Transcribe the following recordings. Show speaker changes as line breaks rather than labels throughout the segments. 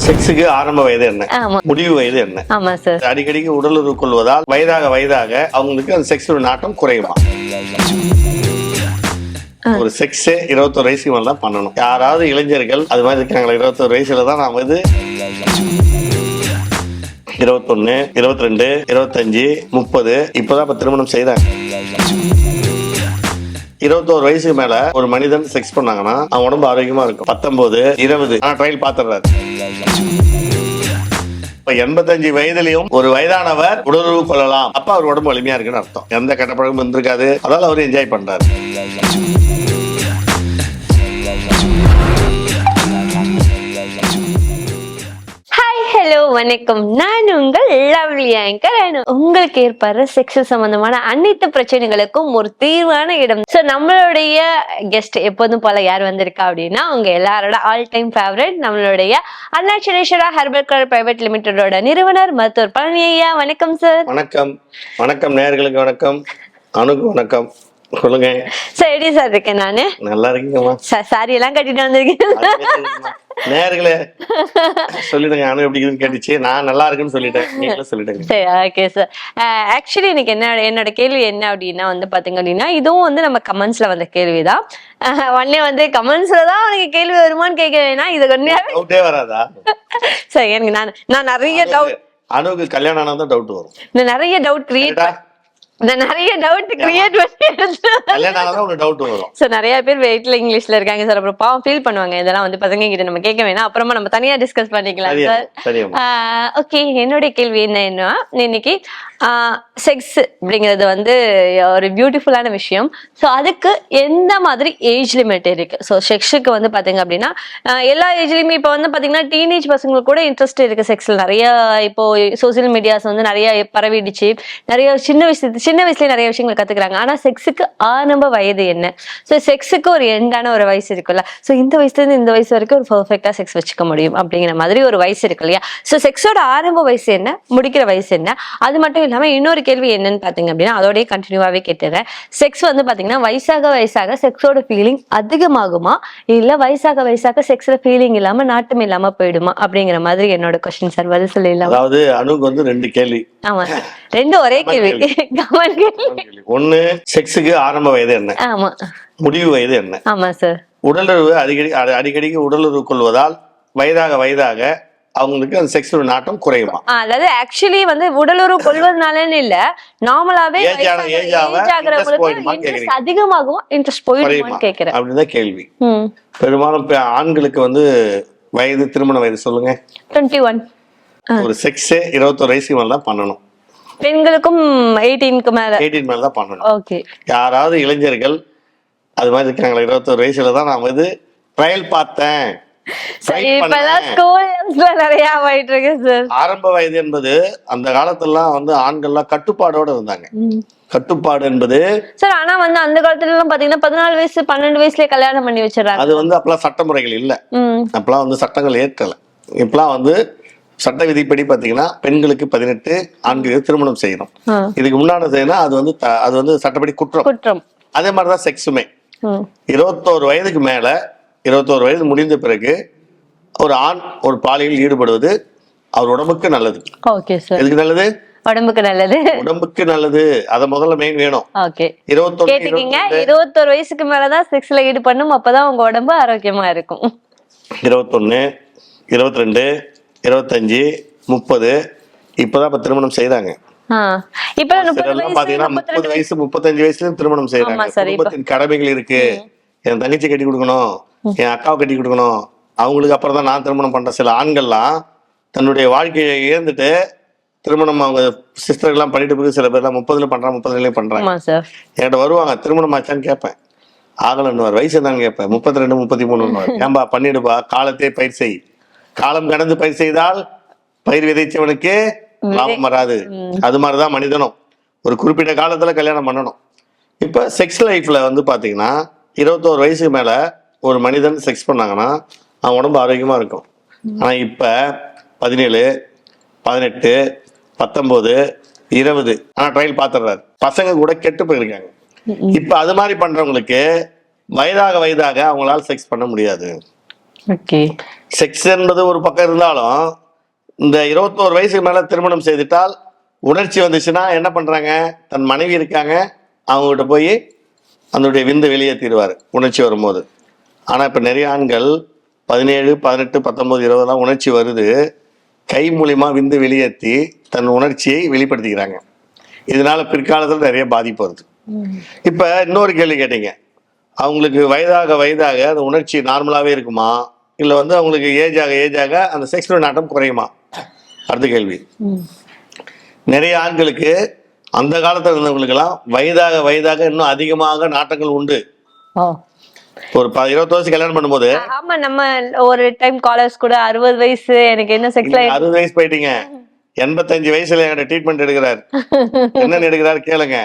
செக்ஸுக்கு ஆரம்ப வயது என்ன, முடிவு வயது என்ன?
ஆமா சார்.
அடிக்கடிக்கு உடலுறவு கொள்வதால் வயதாக வயதாக அவங்களுக்கு அந்த செக்ஸோட நாட்டம் குறையுமா? ஒரு செக்ஸே 21 வயசுக்கு மேல தான் பண்ணணும். யாராவது இளைஞர்கள் அது மாதிரி இருக்காங்களா? 21 வயசுல தான் நாம இது 21, 22, 25, 30 இப்பதான் இப்ப திருமணம் செய்றாங்க. 21 வயசுக்கு மேல ஒரு மனிதன் செக்ஸ் பண்ணாங்கன்னா அவன் உடம்பு ஆரோக்கியமா இருக்கும். 19, 20 ட்ரையல் பாத்துறாரு. இப்ப 85 வயதிலையும் ஒரு வயதானவர் உடலுறவு கொள்ளலாம். அப்ப அவர் உடம்பு வலிமையா இருக்குன்னு அர்த்தம். எந்த கெட்ட பழக்கமும் இருந்திருக்காது. அதால அவர் என்ஜாய் பண்றாரு.
ஹலோ வணக்கம், நான் உங்கள் லவ்லி ஆங்கர். உங்களுக்கு ஏற்படுற செக்ஸ் சம்பந்தமான அனைத்து பிரச்சனைகளுக்கும் ஒரு தீர்வான இடம். சோ நம்மளுடைய கெஸ்ட் எப்போதும் போல யார் வந்திருக்கா அப்படின்னா உங்க எல்லாரோட ஆல் டைம் ஃபேவரட் நம்மளுடைய அருணாச்சலேஸ்வரா ஹெர்பல் கேர் பிரைவேட் லிமிடெடோட நிறுவனர் மருத்துவர் பழனி ஐயா. வணக்கம் சார்.
வணக்கம். வணக்கம் நேயர்களுக்கு வணக்கம். அனுக்கு வணக்கம். சொல்லுங்க
சார். எப்படி சார் இருக்கேன்? நானு நல்லா
இருக்கீங்கம்மா.
சாரி எல்லாம் கட்டிட்டு வந்திருக்கேன்.
நேயர்களே சொல்லிடுங்க, அனு எப்படி இருக்குன்னு கேட்டுச்சு. நான் நல்லா இருக்குன்னு சொல்லிட்டேன், நீங்களும் சொல்லிடுங்க.
சரி, ஓகே சார். ஆக்சுவலி இன்னைக்கு என்னோட கேள்வி என்ன அப்படின்னா வந்து பாத்தீங்க அப்படின்னா இதுவும் வந்து நம்ம கமெண்ட்ஸ்ல வந்த கேள்விதான். உடனே வந்து கமெண்ட்ஸ்ல தான் உனக்கு கேள்வி வருமானு கேட்க வேணாம், இது
டவுட்டே வராதா?
சரி, எனக்கு நான் நிறைய டவுட்.
அனுக்கு கல்யாணம் ஆனாதான் டவுட் வரும்.
நிறைய டவுட் கிரியேட் நிறைய டவுட் கிரியேட்
பண்ணி
சோ நிறைய பேர் வெயிட்ல இங்கிலீஷ்ல இருக்காங்க சார். அப்புறம் பாவம் ஃபீல் பண்ணுவாங்க. இதெல்லாம் வந்து பசங்க கிட்ட நம்ம கேட்க வேணாம், அப்புறமா நம்ம தனியா டிஸ்கஸ் பண்ணிக்கலாம் சார். ஓகே, என்னுடைய கேள்வி என்னன்னா இன்னைக்கு செக்ஸ் அப்படிங்கிறது வந்து ஒரு பியூட்டிஃபுல்லான விஷயம். ஸோ அதுக்கு எந்த மாதிரி ஏஜ் லிமிட் இருக்கு? ஸோ செக்ஸுக்கு வந்து பாத்தீங்க அப்படின்னா எல்லா ஏஜ்லயுமே இப்போ வந்து பாத்தீங்கன்னா டீனேஜ் பசங்களுக்கு கூட இன்ட்ரெஸ்ட் இருக்கு செக்ஸ்ல. நிறைய இப்போ சோசியல் மீடியாஸ் வந்து நிறைய பரவிடுச்சு. நிறைய சின்ன வயசுல நிறைய விஷயங்கள் கத்துக்கிறாங்க. ஆனா செக்ஸுக்கு ஆரம்ப வயது என்ன? ஸோ செக்ஸுக்கு ஒரு எண்டான ஒரு வயசு இருக்குல்ல. ஸோ இந்த வயசுல இருந்து இந்த வயசு வரைக்கும் ஒரு பர்ஃபெக்டா செக்ஸ் வச்சுக்க முடியும் அப்படிங்கிற மாதிரி ஒரு வயசு இருக்கு இல்லையா? ஸோ செக்ஸோட ஆரம்ப வயசு என்ன, முடிக்கிற வயசு என்ன? அது மட்டும் இல்லாம இன்னொரு கேள்வி என்னன்னு பாத்தீங்க அப்படின்னா அதோடய கண்டினியூவாவே கேட்டுறேன். செக்ஸ் வந்து பாத்தீங்கன்னா வயசாக செக்ஸோட ஃபீலிங் அதிகமாகுமா, இல்ல வயசாக செக்ஸ்ல ஃபீலிங் இல்லாம நாட்டம் இல்லாம போயிடுமா அப்படிங்கிற மாதிரி என்னோட கொஸ்டின் சார். பதில் சொல்லிடலாம்.
அதாவது அனுக்கு வந்து 2 கேள்வி.
ஆமா சார், 2 ஒரே கேள்வி.
ஒண்ணு, செக்ஸுக்கு ஆரம்ப வயது என்ன, ஆமா முடிவு வயது என்ன? ஆமா சார். உடலுறவு அடிக்கடிக்கு உடலுறவு கொள்வதால் வயதாக வயதாக அவங்களுக்கு அந்த செக்ஸ் நாட்டம் குறையுமா? அதாவது
ஆக்சுவலி வந்து உடலுறவு கொள்வதனாலன்னு இல்ல, நார்மலாவே அதிகமாகும் இன்ட்ரெஸ்ட் போயிடுமான்னு கேக்குறேன்.
அப்படிதான் கேள்வி. பெரும்பாலும் ஆண்களுக்கு வந்து வயது, திருமண வயது சொல்லுங்க.
21.
ஒரு செக்ஸே 21 வயசுக்கு மேல தான் பண்ணணும்.
பெண்களுக்கும் 18 மேல
தான் பண்ணணும். ஓகே. யாராவது இளைஞர்கள் அது மாதிரி இருக்காங்களா? 21 வயசுல தான் நான் வந்து ட்ரையல் பார்த்தேன். ஆரம்ப வயது என்பது அந்த காலத்துலாம் வந்து ஆண்கள்லாம் கட்டுப்பாடோட இருந்தாங்க. கட்டுப்பாடு என்பது
சார், ஆனா வந்து அந்த காலத்துல எல்லாம் பாத்தீங்கன்னா 14 வயசு 12 வயசுலயே கல்யாணம் பண்ணி வச்சிடறாங்க.
அது வந்து அப்பெல்லாம் சட்டமுறைகள் இல்ல. அப்பெல்லாம் வந்து சட்டங்கள் ஏற்கல. இப்பெல்லாம் வந்து சட்ட விதிப்படி பாத்தீங்கன்னா பெண்களுக்கு 18, ஆண்களுக்கு திருமணம் செய்யணும். இதுக்கு முன்னாடி செய்யணும் அது வந்து சட்டப்படி குற்றம். அதே மாதிரிதான் செக்ஸுமே. 21 வயதுக்கு மேல 21 வயது முடிந்த பிறகு ஒரு ஆண் ஒரு பாலியல் ஈடுபடுவது அவர் உடம்புக்கு நல்லது. எதுக்கு நல்லது? உடம்புக்கு நல்லது. அத முதல்ல மெயின் வேணும்.
21 வயசுக்கு மேலதான் செக்ஸ்ல ஈடுபடணும், அப்பதான் உங்க உடம்பு ஆரோக்கியமா இருக்கும்.
21, 22, 25, 30 இப்பதான் இப்ப திருமணம் செய்றாங்க. பாத்தீங்கன்னா 30 வயசு 35 வயசுல திருமணம் செய்யறாங்க. குடும்பத்தின் கடமைகள் இருக்கு. என் தங்கச்சி கட்டி கொடுக்கணும், என் அக்காவை கட்டி கொடுக்கணும், அவங்களுக்கு அப்புறம் தான் நான் திருமணம் பண்ற சில ஆண்கள்லாம் தன்னுடைய வாழ்க்கையை இழந்துட்டு திருமணம் அவங்க சிஸ்டர்லாம் பண்ணிட்டு போய் சில பேர்லாம் 30ல பண்றாங்க, 30லயும் பண்றாங்க. என்கிட்ட வருவாங்க, திருமணம் ஆச்சான்னு கேட்பேன். ஆகலன்னு வயசு என்னன்னு கேட்பேன். 32, 33. ஏன்பா பண்ணிடுப்பா, காலத்தை பயிர் செய். காலம் கடந்து பயிர் செய்தால் பயிர் விதைச்சவனுக்கு லாபம் வராது. அது மாதிரிதான் மனிதனும் ஒரு குறிப்பிட்ட காலத்துல கல்யாணம் பண்ணணும். இப்ப செக்ஸ் லைஃப்ல வந்து பாத்தீங்கன்னா 21 வயசுக்கு மேல ஒரு மனிதன் செக்ஸ் பண்ணாங்கன்னா அவன் உடம்பு ஆரோக்கியமா இருக்கும். ஆனா இப்ப 17, 18, 19, 20 ட்ரையல் பாத்துறாரு. பசங்க கூட கெட்டு போயிருக்காங்க. இப்ப அது மாதிரி பண்றவங்களுக்கு வயதாக அவங்களால செக்ஸ் பண்ண முடியாது. செக்ஸ் என்பது ஒரு பக்கம் இருந்தாலும் இந்த 21 வயசுக்கு மேல திருமணம் செய்துட்டால் உணர்ச்சி வந்துச்சுன்னா என்ன பண்றாங்க, தன் மனைவி இருக்காங்க, அவங்ககிட்ட போய் அதனுடைய விந்து வெளியேற்றிடுவார் உணர்ச்சி வரும்போது. ஆனா இப்ப நிறைய ஆண்கள் 17, 18, 19, 20 உணர்ச்சி வருது, கை மூலியமா விந்து வெளியேற்றி தன் உணர்ச்சியை வெளிப்படுத்திக்கிறாங்க. இதனால பிற்காலத்தில் நிறைய பாதிப்பு வருது. இப்ப இன்னொரு கேள்வி கேட்டீங்க, அவங்களுக்கு வயதாக வயதாக அந்த உணர்ச்சி நார்மலாவே இருக்குமா, இல்ல அவங்களுக்கு ஏஜாக அந்த செக்ஸுவல் நாட்டம் குறையுமா? அடுத்த கேள்வி. நிறைய ஆண்களுக்கு அந்த காலத்துல இருந்தவங்களுக்கெல்லாம் வயதாக வயதாக இன்னும் அதிகமாக நாட்டங்கள் உண்டு. ஒரு 20 வயசு கல்யாணம் பண்ணும்போது,
ஆமா நம்ம ஒரு டைம் காலேஜ் கூட 60 வயசு எனக்கு என்ன செக்ஸ்ல
60 வயசு போயிட்டீங்க, 85 வயசுல என்கிட்ட ட்ரீட்மெண்ட் எடுக்கிறார். என்னன்னு எடுக்கிறாரு கேளுங்க,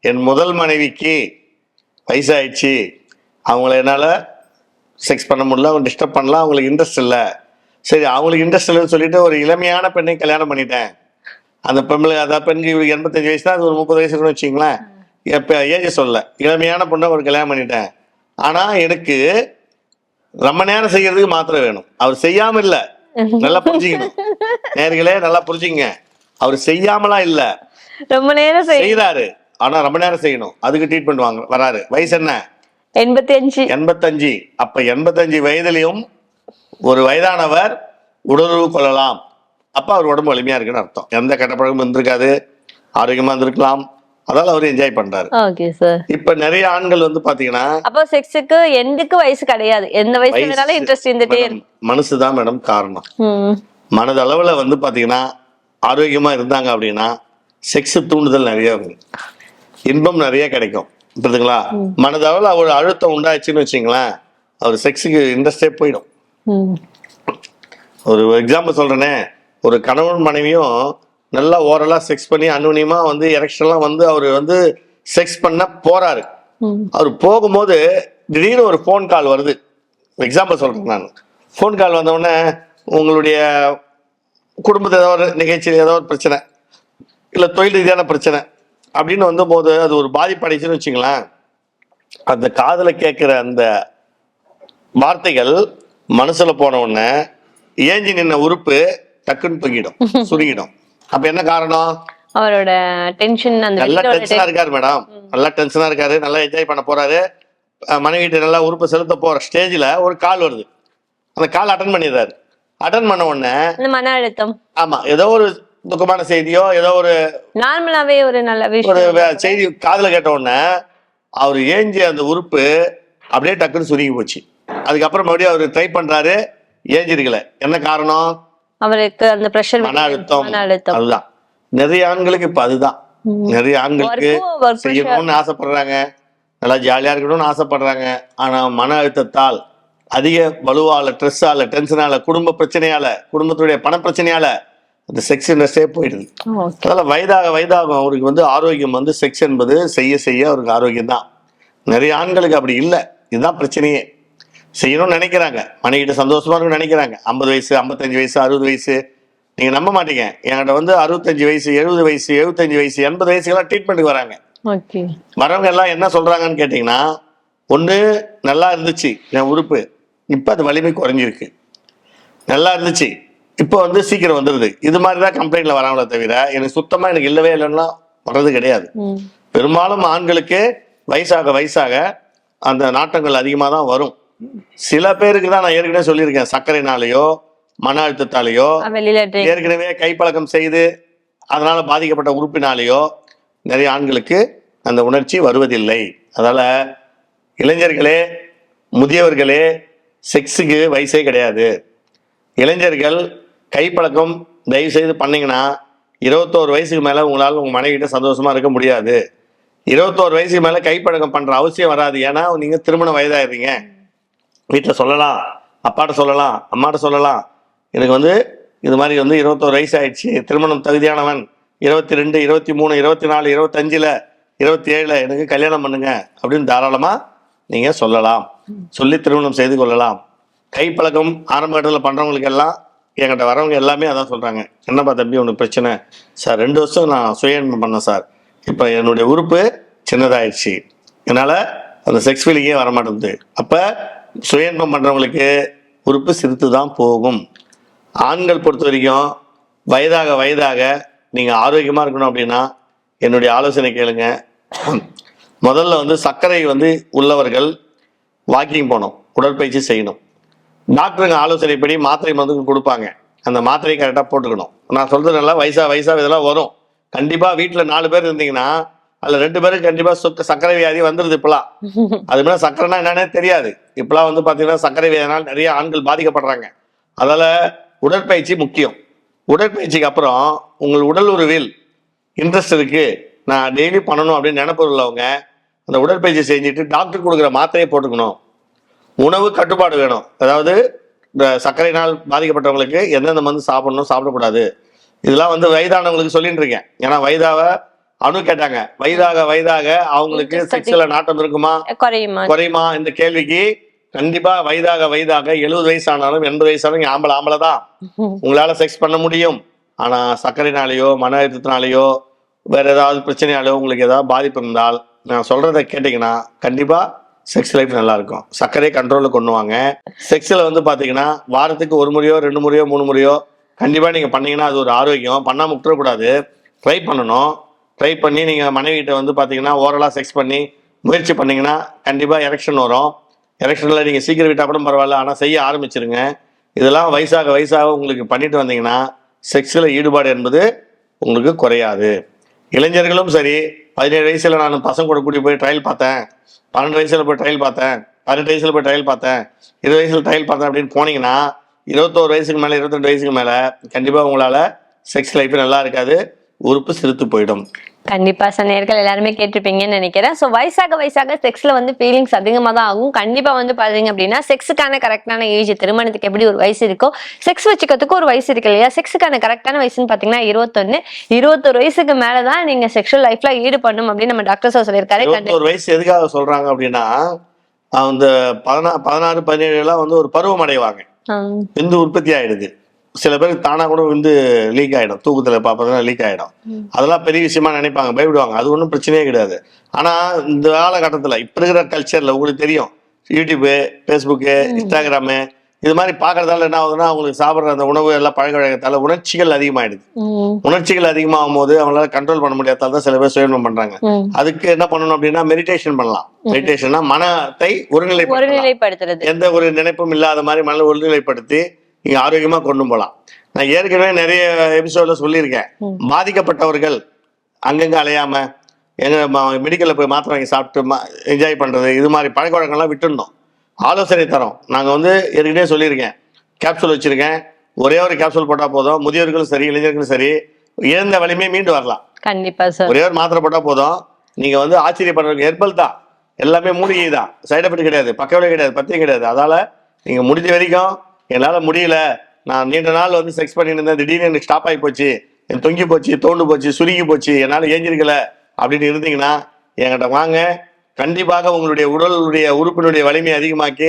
என் முதல் மனைவிக்கு வயசாயிடுச்சு, அவங்கள என்னால செக்ஸ் பண்ண முடியல, அவங்க டிஸ்டர்ப் பண்ணலாம், அவங்களுக்கு இன்ட்ரெஸ்ட் இல்லை. சரி, அவங்களுக்கு இன்ட்ரெஸ்ட் இல்லைன்னு சொல்லிட்டு ஒரு இளமையான பெண்ணை கல்யாணம் பண்ணிட்டேன். அந்த பெண்ணுக்கு, அதாவது பெண்ணுக்கு 85 வயசு தான், அது ஒரு 30 வயசு இருக்குன்னு வச்சுங்களேன், இப்போ ஏஜ் சொல்ல, இளமையான பொண்ணை ஒரு கல்யாணம் பண்ணிட்டேன். ஆனா எனக்கு ரொம்ப நேரம் செய்யறதுக்கு மாத்திரம் வேணும். அவர் செய்யாம இல்ல, நல்லா புரிஞ்சுக்கணும் நேர்களே, நல்லா புரிஞ்சுங்க. அவர் செய்யாமலாம் இல்ல,
ரொம்ப நேரம்
செய்யறாரு, ஆனா ரொம்ப நேரம் செய்யணும். அதுக்கு ட்ரீட்மெண்ட் வாங்க வராரு. வயசு என்ன?
85.
அப்ப 85 வயதிலையும் ஒரு வயதானவர் உடலுறவு கொள்ளலாம். அப்ப அவர் உடம்பு வலிமையா இருக்குன்னு அர்த்தம். எந்த கெட்ட பழக்கமும் இருந்திருக்காது, ஆரோக்கியமா இருந்திருக்கலாம். அதனால அவர் என்ஜாய் பண்றாரு.
Okay sir.
இப்ப நிறைய ஆண்கள் பாத்தீங்கன்னா,
அப்ப செக்ஸுக்கு எண்டுக்கு வயசு கிடையாது, எந்த வயசு வேணாலும் இன்ட்ரெஸ்ட் இருந்துட்டே இருக்கு.
மனசுதான் மேடம் காரணம். மனதளவுல பாத்தீங்கன்னா ஆரோக்கியமா இருந்தாங்க அப்படின்னா செக்ஸ் தூண்டுதல் நிறைய இருக்கும், இன்பம் நிறைய கிடைக்கும். புரியுதுங்களா? மனதளவுல ஒரு அழுத்தம் உண்டாச்சுன்னு வச்சுங்களேன், அவர் செக்ஸுக்கு இன்ட்ரெஸ்டே போயிடும். ஒரு எக்ஸாம்பிள் சொல்றேனே, ஒரு கணவன் மனைவியும் நல்லா ஓரலா செக்ஸ் பண்ணி அனுனியமா எரெக்ஷன்லாம் அவரு செக்ஸ் பண்ண போறாரு. அவர் போகும்போது திடீர்னு ஒரு ஃபோன் கால் வருது. எக்ஸாம்பிள் சொல்றேன் நான். ஃபோன் கால் வந்த உடனே, உங்களுடைய குடும்பத்தில் ஏதோ ஒரு நிகழ்ச்சியில் ஏதோ ஒரு பிரச்சனை, இல்லை தொழில் ரீதியான பிரச்சனை அப்படின்னு போது அது ஒரு பாதிப்பு அடைச்சுன்னு வச்சுங்களேன், அந்த காதுல கேட்கிற அந்த வார்த்தைகள் மனசுல போன உடனே ஏஞ்சி நின்ன உறுப்பு டக்குன்னு தொங்கிடும், சுருங்கிடும். அப்ப என்ன காரணம்?
அவரோட டென்ஷன்.
நல்லா டென்ஷனா இருக்காரு மேடம், நல்லா டென்ஷனா இருக்காரு, நல்லா என்ஜாய் பண்ண போறாரு, மனைவிட்டு நல்லா உறுப்பு செலுத்த போற ஸ்டேஜ்ல ஒரு கால் வருது. அந்த கால் அட்டன் பண்ணிடுறாரு. அட்டன் பண்ண உடனே மன அழுத்தம், ஆமா, ஏதோ ஒரு துக்கமான செய்தியோ ஏதோ ஒரு நார்மலாவே ஒரு நல்ல விஷயம் செய்தி காதுல கேட்ட உடனே அவர் ஏஞ்சி அந்த உறுப்பு அப்படியே டக்குன்னு சுருங்கி போச்சு. அதுக்கப்புறம் மறுபடியும் அவர் ட்ரை பண்றாரு, ஏஞ்சிருக்கல. என்ன காரணம்? அவருக்கு அந்த பிரஷர், மன அழுத்தம். அதுதான் நிறைய ஆண்களுக்கு இப்ப அதுதான். நிறைய ஆண்களுக்கு செய்யணும்னு ஆசைப்படுறாங்க, நல்லா ஜாலியா இருக்கணும்னு ஆசைப்படுறாங்க. ஆனா மன அழுத்தத்தால், அதிக வலுவால, ஸ்ட்ரெஸ்ஸால, டென்ஷனால, குடும்ப பிரச்சனையால, குடும்பத்துடைய பண பிரச்சனையால அந்த செக்ஸ் இண்டஸ்ட்ரியே போயிடுது. அதனால வயதாக வயதாக அவருக்கு ஆரோக்கியம் செக்ஸ் என்பது செய்ய செய்ய அவருக்கு ஆரோக்கியம் தான். நிறைய ஆண்களுக்கு அப்படி இல்லை. இதுதான் பிரச்சனையே. செய்யணும்னு நினைக்கிறாங்க, மனைவிட்ட சந்தோஷமா இருக்குன்னு நினைக்கிறாங்க. 50 வயசு, 55 வயசு, 60 வயசு, நீங்க நம்ப மாட்டீங்க, என்கிட்ட 65 வயசு, 70 வயசு, 75 வயசு, 80 வயசுக்கெல்லாம் ட்ரீட்மெண்ட்டுக்கு வராங்க. வரவங்க எல்லாம் என்ன சொல்றாங்கன்னு கேட்டீங்கன்னா, ஒண்ணு நல்லா இருந்துச்சு என் உறுப்பு, இப்ப அது வலிமை குறைஞ்சிருக்கு. நல்லா இருந்துச்சு, இப்போ சீக்கிரம் வந்துருது. இது மாதிரிதான் கம்ப்ளைண்ட்ல வராங்களே தவிர எனக்கு சுத்தமா எனக்கு இல்லவே இல்லைன்னா வர்றது கிடையாது. பெரும்பாலும் ஆண்களுக்கு வயசாக வயசாக அந்த நாட்டங்கள் அதிகமா தான் வரும். சில பேருக்கு தான் நான் ஏற்கனவே சொல்லியிருக்கேன், சர்க்கரைனாலேயோ மன அழுத்தத்தாலேயோ, ஏற்கனவே கைப்பழக்கம் செய்து அதனால பாதிக்கப்பட்ட உறுப்பினாலேயோ நிறைய ஆண்களுக்கு அந்த உணர்ச்சி வருவதில்லை. அதனால இளைஞர்களே, முதியவர்களே, செக்ஸுக்கு வயசே கிடையாது. இளைஞர்கள் கைப்பழக்கம் தயவு செய்து பண்ணீங்கன்னா 21 வயசுக்கு மேல உங்களால் உங்க மனைவிட்ட சந்தோஷமா இருக்க முடியாது. 21 வயசுக்கு மேல கைப்பழக்கம் பண்ற அவசியம் வராது. ஏன்னா நீங்க திருமண வயதாயிருங்க. வீட்டில் சொல்லலாம், அப்பாட்ட சொல்லலாம், அம்மாட்ட சொல்லலாம், எனக்கு இது மாதிரி 21 வயசு ஆயிடுச்சு, திருமணம் தகுதியானவன், 22, 23, 24, 25, 27 எனக்கு கல்யாணம் பண்ணுங்க அப்படின்னு தாராளமா நீங்க சொல்லலாம். சொல்லி திருமணம் செய்து கொள்ளலாம். கைப்பழக்கம் ஆரம்ப கட்டத்தில் பண்றவங்களுக்கு எல்லாம் என்கிட்ட வரவங்க எல்லாமே அதான் சொல்றாங்க, என்னப்பா தம்பி உனக்கு பிரச்சனை? சார் 2 வருஷம் நான் சுயன்பம் பண்ணேன் சார், இப்போ என்னுடைய உறுப்பு சின்னதாயிடுச்சு, என்னால் அந்த செக்ஸ் ஃபீலிங்கே வரமாட்டேங்குது. அப்போ சுயன்பம் பண்ணுறவங்களுக்கு உறுப்பு சிரித்து தான் போகும். ஆண்கள் பொறுத்த வரைக்கும் வயதாக வயதாக நீங்கள் ஆரோக்கியமாக இருக்கணும் அப்படின்னா என்னுடைய ஆலோசனை கேளுங்க. முதல்ல வந்து சர்க்கரை வந்து உள்ளவர்கள் வாக்கிங் போகணும், உடற்பயிற்சி செய்யணும். டாக்டருங்க ஆலோசனைப்படி மாத்திரை மருந்து கொடுப்பாங்க, அந்த மாத்திரையை கரெக்டாக போட்டுக்கணும். நான் சொல்கிறது நல்லா வயசாக இதெல்லாம் வரும். கண்டிப்பாக வீட்டில் 4 பேர் இருந்தீங்கன்னா அதில் 2 பேருக்கு கண்டிப்பாக சர்க்கரை வியாதி வந்துடுது. இப்பெல்லாம் அது மேலே சர்க்கரைனா என்னன்னே தெரியாது. இப்பெல்லாம் வந்து பார்த்தீங்கன்னா சர்க்கரை வியாதினால் நிறைய ஆண்கள் பாதிக்கப்படுறாங்க. அதால் உடற்பயிற்சி முக்கியம். உடற்பயிற்சிக்கு அப்புறம் உங்கள் உடல் உறவில் இன்ட்ரெஸ்ட் இருக்குது, நான் டெய்லி பண்ணணும் அப்படின்னு நினைப்பு உள்ளவங்க அந்த உடற்பயிற்சி செஞ்சுட்டு டாக்டர் கொடுக்குற மாத்திரையை போட்டுக்கணும். உணவு கட்டுப்பாடு வேணும். அதாவது இந்த சர்க்கரையினால் பாதிக்கப்பட்டவங்களுக்கு எந்தெந்த மருந்து சாப்பிடணும், சாப்பிடக்கூடாது, இதெல்லாம் வந்து வயதானவங்களுக்கு சொல்லிட்டு இருக்கேன். ஏன்னா அணு கேட்டாங்க, வயதாக அவங்களுக்கு செக்ஸ்ல நாட்டம் இருக்குமா குறையுமா? இந்த கேள்விக்கு கண்டிப்பா வயதாக 70 வயசானாலும் 80 வயசானாலும் ஆம்பளை தான் உங்களால செக்ஸ் பண்ண முடியும். ஆனா சர்க்கரைனாலேயோ மன அழுத்தத்தினாலேயோ வேற ஏதாவது பிரச்சனையாலேயோ உங்களுக்கு ஏதாவது பாதிப்பு இருந்தால் நான் சொல்றதை கேட்டீங்கன்னா கண்டிப்பா செக்ஸ் லைஃப் நல்லா இருக்கும். சர்க்கரையை கண்ட்ரோலில் கொண்டு வாங்க. செக்ஸில் வந்து பார்த்தீங்கன்னா வாரத்துக்கு 1 முறையோ 2 முறையோ 3 முறையோ கண்டிப்பாக நீங்கள் பண்ணீங்கன்னா அது ஒரு ஆரோக்கியம். பண்ணாமல் விட்டுறக்கூடாது, ட்ரை பண்ணணும். ட்ரை பண்ணி நீங்கள் மனைவிகிட்ட வந்து பார்த்தீங்கன்னா ஓரலாக செக்ஸ் பண்ணி முயற்சி பண்ணிங்கன்னா கண்டிப்பாக எரெக்ஷன் வரும். எரெக்ஷனில் நீங்கள் சீக்கிரம் விட்டால் கூட பரவாயில்ல, ஆனால் செய்ய ஆரம்பிச்சிருங்க. இதெல்லாம் வயசாக உங்களுக்கு பண்ணிட்டு வந்தீங்கன்னா செக்ஸில் ஈடுபாடு என்பது உங்களுக்கு குறையாது. இளைஞர்களும் சரி, 17 வயசில் நான் பசங்க கூட கூட்டி போய் ட்ரையல் பார்த்தேன், 12 வயசில் போய் ட்ரையல் பார்த்தேன், 18 வயசில் போய் ட்ரையல் பார்த்தேன், 20 வயசில் ட்ரையல் பார்த்தேன் அப்படின்னு போனீங்கன்னா 21 வயசுக்கு மேலே 22 வயசுக்கு மேலே கண்டிப்பாக உங்களால் செக்ஸ் லைஃப் நல்லா இருக்காது, உறுப்பு சிரித்து போயிடும்.
கண்டிப்பா சார், நேர்கள் எல்லாருமே கேட்டிருப்பீங்கன்னு நினைக்கிறேன். ஸோ வயசாக செக்ஸ்ல வந்து ஃபீலிங்ஸ் அதிகமாக தான் ஆகும். கண்டிப்பா வந்து பாத்தீங்க அப்படின்னா செக்ஸுக்கான கரெக்டான ஏஜ், திருமணத்துக்கு எப்படி ஒரு வயசு இருக்கோ செக்ஸ் வச்சுக்கிறதுக்கு ஒரு வயசு இருக்கு இல்லையா? செக்ஸுக்கான கரெக்டான வயசுன்னு பாத்தீங்கன்னா 21 வயசுக்கு மேலதான் நீங்க செக்ஷுவல் லைஃப்ல ஈடுபடணும் அப்படின்னு நம்ம டாக்டர் சார் சொல்லியிருக்காரு.
21 வயசு எதுக்காக சொல்றாங்க அப்படின்னா அந்த 16, 17 எல்லாம் வந்து ஒரு பருவம் அடைவாங்க, விந்து உற்பத்தி ஆயிடுது. சில பேருக்கு தானா கூட விந்து லீக் ஆகிடும், தூக்கத்தில் பார்த்தீங்கன்னா லீக் ஆகிடும். அதெல்லாம் பெரிய விஷயமா நினைப்பாங்க, பயப்படுவாங்க. அது ஒன்றும் பிரச்சனையே கிடையாது. ஆனால் இந்த காலகட்டத்தில் இப்போ இருக்கிற கல்ச்சரில் உங்களுக்கு தெரியும், யூடியூப்பு, ஃபேஸ்புக்கு, இன்ஸ்டாகிராமு இது மாதிரி பார்க்கறதால என்ன ஆகுதுன்னா அவங்களுக்கு சாப்பிட்ற அந்த உணவு எல்லாம் பழக்க வழக்கத்தால் உணர்ச்சிகள் அதிகமாகிடுது. உணர்ச்சிகள் அதிகமாகும் போது அவங்களால கண்ட்ரோல் பண்ண முடியாதால் தான் சில பேர் சுயநலம் பண்ணுறாங்க. அதுக்கு என்ன பண்ணணும் அப்படின்னா மெடிடேஷன் பண்ணலாம். மெடிடேஷன்னா மனத்தை ஒருநிலைப்படுத்துறது, எந்த ஒரு நினைப்பும் இல்லாத மாதிரி மனதை ஒருநிலைப்படுத்தி நீங்க ஆரோக்கியமா கொண்டு போகலாம். நான் ஏற்கனவே நிறைய எபிசோட்ல சொல்லியிருக்கேன், பாதிக்கப்பட்டவர்கள் அங்கங்க அலையாம எங்க மெடிக்கல்ல போய் மாத்திரை வாங்கி சாப்பிட்டு என்ஜாய் பண்றது, இது மாதிரி பழக்க வழக்கம்லாம் விட்டுருந்தோம். ஆலோசனை தரோம். நாங்க வந்து ஏற்கனவே சொல்லியிருக்கேன், கேப்சூல் வச்சிருக்கேன், ஒரே ஒரு கேப்சூல் போட்டா போதும், முதியோர்களும் சரி இளைஞர்களும் சரி இழந்த வலிமையை மீண்டு வரலாம்.
கண்டிப்பா சார்,
ஒரே ஒரு மாத்திரை போட்டா போதும். நீங்க வந்து ஆச்சரியப்படுறதுக்கு ஹெர்பல் தான், எல்லாமே மூலிகை தான், சைட் எஃபெக்ட் கிடையாது, பக்கவிலை கிடையாது, பத்தியம் கிடையாது. அதால நீங்க முடிஞ்ச வரைக்கும் என்னால் முடியல, நான் நீண்ட நாள் வந்து செக்ஸ் பண்ணிட்டு இருந்தேன், திடீர்னு எனக்கு ஸ்டாப் ஆகி போச்சு, என் தொங்கி போச்சு, தோண்டு போச்சு, சுருங்கி போச்சு, என்னால் ஏஞ்சிருக்கல அப்படின்னு இருந்தீங்கன்னா என்கிட்ட வாங்க. கண்டிப்பாக உங்களுடைய உடலுடைய உறுப்பினுடைய வலிமையை அதிகமாக்கி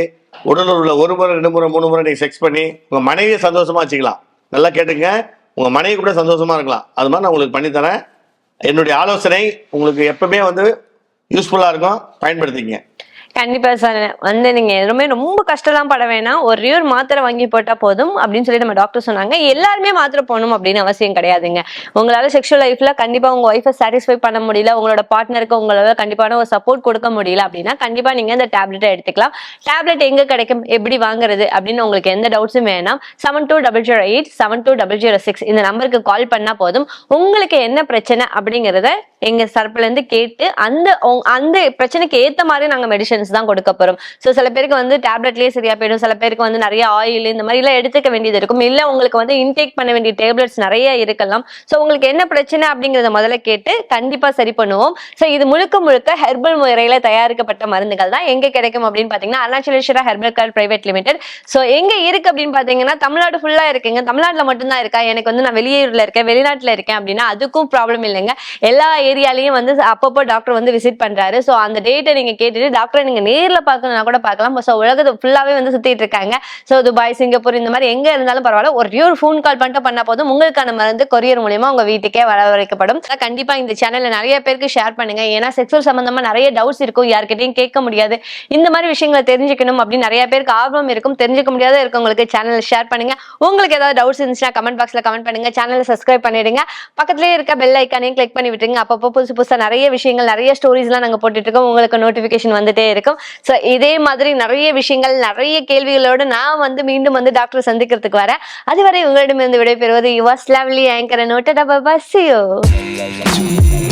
உடலில் உள்ள 1 முறை 2 முறை 3 முறை நீங்கள் செக்ஸ் பண்ணி உங்கள் மனைவியை சந்தோஷமா வச்சுக்கலாம். நல்லா கேட்டுங்க, உங்கள் மனைவி கூட சந்தோஷமா இருக்கலாம். அது மாதிரி நான் உங்களுக்கு பண்ணித்தரேன். என்னுடைய ஆலோசனை உங்களுக்கு எப்பவுமே வந்து யூஸ்ஃபுல்லாக இருக்கும், பயன்படுத்திங்க.
கண்டிப்பா சார், வந்து நீங்க எதுவுமே ரொம்ப கஷ்டம்லாம் பட வேணாம், ஒரே ஒரு மாத்திரை வாங்கி போட்டா போதும் அப்படின்னு சொல்லி நம்ம டாக்டர் சொன்னாங்க. எல்லாருமே மாத்திரை போடணும் அப்படின்னு அவசியம் கிடையாதுங்க. உங்களால செக்ஷுவல் லைஃப்ல கண்டிப்பா உங்க ஒய்ஃபை சாட்டிஸ்ஃபை பண்ண முடியல, உங்களோட பார்ட்னருக்கு உங்களால கண்டிப்பான ஒரு சப்போர்ட் கொடுக்க முடியல அப்படின்னா கண்டிப்பா நீங்க இந்த டேப்லெட்டை எடுத்துக்கலாம். டேப்லெட் எங்க கிடைக்கும், எப்படி வாங்குறது அப்படின்னு உங்களுக்கு எந்த டவுட்ஸும் வேணாம். 7208 72006 இந்த நம்பருக்கு கால் பண்ணா போதும். உங்களுக்கு என்ன பிரச்சனை அப்படிங்கறத எங்க சர்ப்ல இருந்து கேட்டு அந்த பிரச்சனைக்கு ஏத்த மாதிரி நாங்க மெடிசன் தான் கொடுக்க போறோம். சோ சில பேருக்கு வந்து டேப்லெட்லயே சரியா போயிடும், சில பேருக்கு வந்து நிறைய ஆயில் இந்த மாதிரி எல்லாம் எடுத்துக்க வேண்டியது இருக்கும், இல்ல உங்களுக்கு வந்து இன்டேக் பண்ண வேண்டிய டேப்லெட்ஸ் நிறைய இருக்கலாம். சோ உங்களுக்கு என்ன பிரச்சனை அப்படிங்கறத முதல்ல கேட்டு கண்டிப்பா சரி பண்ணுவோம். சோ இது முழுக்க ஹெர்பல் முறையில தயாரிக்கப்பட்ட மருந்துகள் தான். எங்க கிடைக்கும் அப்படின்னு பாத்தீங்கன்னா Arunachaleswara herbal care private limited. So எங்க இருக்கு அப்படின்னு பாத்தீங்கன்னா தமிழ்நாடு ஃபுல்லா இருக்குங்க. தமிழ்நாட்டுல மட்டும்தான் இருக்கா, எனக்கு வந்து நான் வெளியூர்ல இருக்கேன், வெளிநாட்டுல இருக்கேன் அப்படின்னா அதுக்கும் ப்ராப்ளம் இல்லைங்க. எல்லா ஏரியாலையும் வந்து அப்பப்போ டாக்டர் வந்து விசிட் பண்றாரு. சோ அந்த டேட்டை நீங்க கேட்டுட்டு டாக்டர் நீங்க நேர்ல பார்க்கணும்னா கூட பார்க்கலாம். ஸோ உலகத்தை ஃபுல்லாவே வந்து சுத்திட்டு இருக்காங்க. ஸோ துபாய், சிங்கப்பூர் இந்த மாதிரி எங்க இருந்தாலும் பரவாயில்ல, ஒரே ஒரு ஃபோன் கால் பண்ணிட்டு பண்ணா போதும், உங்களுக்கான மருந்து கொரியர் மூலியமா உங்க வீட்டுக்கே வரவழைக்கப்படும். கண்டிப்பா இந்த சேனல்ல நிறைய பேருக்கு ஷேர் பண்ணுங்க. ஏன்னா செக்ஸுவல் சம்பந்தமா நிறைய டவுட்ஸ் இருக்கும், யார்கிட்டயும் கேட்க முடியாது. இந்த மாதிரி விஷயங்களை தெரிஞ்சுக்கணும் அப்படின்னு நிறைய பேருக்கு ஆர்வம் இருக்கும். தெரிஞ்சுக்க முடியாத இருக்கவங்களுக்கு சேனல் ஷேர் பண்ணுங்க. உங்களுக்கு ஏதாவது டவுட்ஸ் இருந்துச்சுன்னா கமெண்ட் பாக்ஸ்ல கமெண்ட் பண்ணுங்க. சேனலை சப்ஸ்கிரைப் பண்ணிடுங்க. பக்கத்துலயே இருக்க பெல் ஐக்கானையும் கிளிக் பண்ணி விட்டுருங்க. அப்பப்போ புதுசு புதுசா நிறைய விஷயங்கள், நிறைய ஸ்டோரிஸ் எல்லாம் நாங்க போட்டுட்டு இருக்கோம். உங்களுக்கு நோட்டிபிகேஷன் வந்துட்டே இருக்கும். ஸோ இதே மாதிரி நிறைய விஷயங்கள், நிறைய கேள்விகளோடு நான் வந்து மீண்டும் வந்து டாக்டர் சந்திக்கிறதுக்கு வரேன். அதுவரை உங்களிடமிருந்து விடைபெறுவது yours lovely anchor and noted. Bye bye, see you.